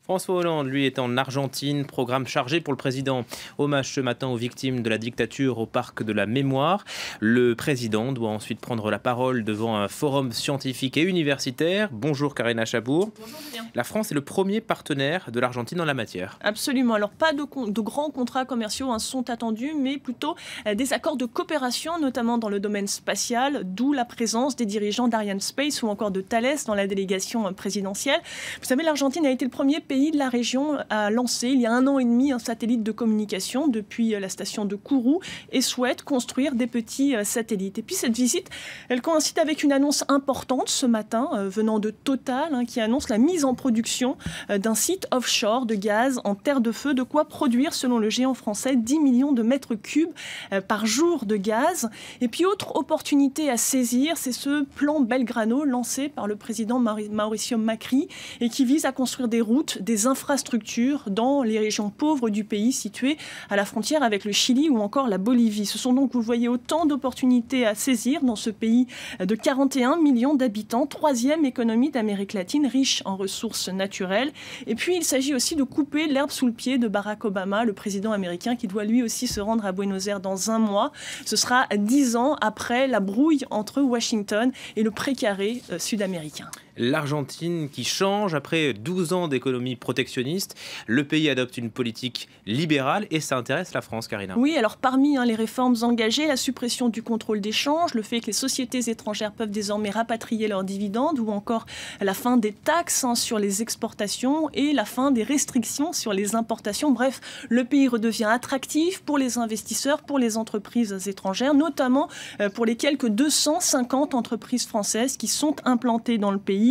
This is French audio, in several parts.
François Hollande, lui, est en Argentine, programme chargé pour le président. Hommage ce matin aux victimes de la dictature au parc de la Mémoire. Le président doit ensuite prendre la parole devant un forum scientifique et universitaire. Bonjour Karina Chabour. Bonjour Julien. La France est le premier partenaire de l'Argentine en la matière. Absolument. Alors pas de grands contrats commerciaux sont attendus, mais plutôt des accords de coopération, notamment dans le domaine spatial, d'où la présence des dirigeants d'Arianespace ou encore de Thales dans la délégation présidentielle. Vous savez, l'Argentine a été le premier pays de la région à lancer il y a 1 an et demi un satellite de communication depuis la station de Kourou et souhaite construire des petits satellites. Et puis cette visite, elle coïncide avec une annonce importante ce matin venant de Total qui annonce la mise en production d'un site offshore de gaz en terre de feu, de quoi produire selon le géant français 10 millions de mètres cubes par jour de gaz. Et puis autre opportunité à saisir, c'est ce plan Belgrano lancé par le président Mauricio Macri et qui vise à construire des routes, des infrastructures dans les régions pauvres du pays situées à la frontière avec le Chili ou encore la Bolivie. Ce sont donc, vous voyez, autant d'opportunités à saisir dans ce pays de 41 millions d'habitants, 3e économie d'Amérique latine, riche en ressources naturelles. Et puis, il s'agit aussi de couper l'herbe sous le pied de Barack Obama, le président américain qui doit lui aussi se rendre à Buenos Aires dans 1 mois. Ce sera 10 ans après la brouille entre Washington et le précaré sud-américain. L'Argentine qui change après 12 ans d'économie protectionniste. Le pays adopte une politique libérale et ça intéresse la France, Karina. Oui, alors parmi les réformes engagées, la suppression du contrôle d'échange, le fait que les sociétés étrangères peuvent désormais rapatrier leurs dividendes ou encore la fin des taxes sur les exportations et la fin des restrictions sur les importations. Bref, le pays redevient attractif pour les investisseurs, pour les entreprises étrangères, notamment pour les quelques 250 entreprises françaises qui sont implantées dans le pays.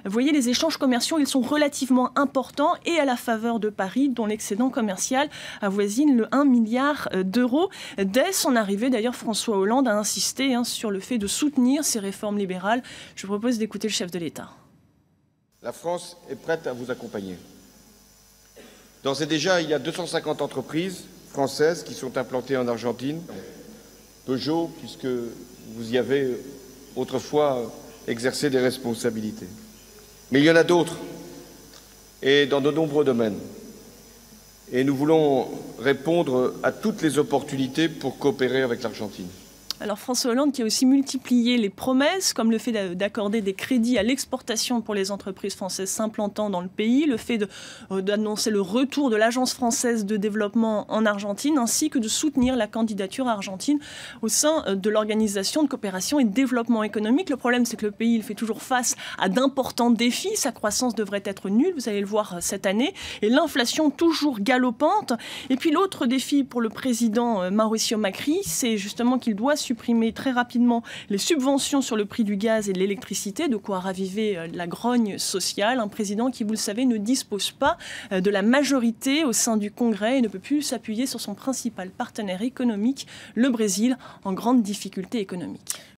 Vous voyez, les échanges commerciaux, ils sont relativement importants et à la faveur de Paris, dont l'excédent commercial avoisine le 1 milliard d'euros. Dès son arrivée, d'ailleurs, François Hollande a insisté sur le fait de soutenir ces réformes libérales. Je vous propose d'écouter le chef de l'État. La France est prête à vous accompagner. D'ores et déjà, il y a 250 entreprises françaises qui sont implantées en Argentine. Peugeot, puisque vous y avez autrefois exercer des responsabilités. Mais il y en a d'autres, et dans de nombreux domaines. Et nous voulons répondre à toutes les opportunités pour coopérer avec l'Argentine. Alors François Hollande qui a aussi multiplié les promesses, comme le fait d'accorder des crédits à l'exportation pour les entreprises françaises s'implantant dans le pays, le fait d'annoncer le retour de l'Agence française de développement en Argentine, ainsi que de soutenir la candidature argentine au sein de l'Organisation de coopération et de développement économique. Le problème, c'est que le pays il fait toujours face à d'importants défis. Sa croissance devrait être nulle, vous allez le voir cette année, et l'inflation toujours galopante. Et puis l'autre défi pour le président Mauricio Macri, c'est justement qu'il doit supprimer très rapidement les subventions sur le prix du gaz et de l'électricité, de quoi raviver la grogne sociale. Un président qui, vous le savez, ne dispose pas de la majorité au sein du Congrès et ne peut plus s'appuyer sur son principal partenaire économique, le Brésil, en grande difficulté économique.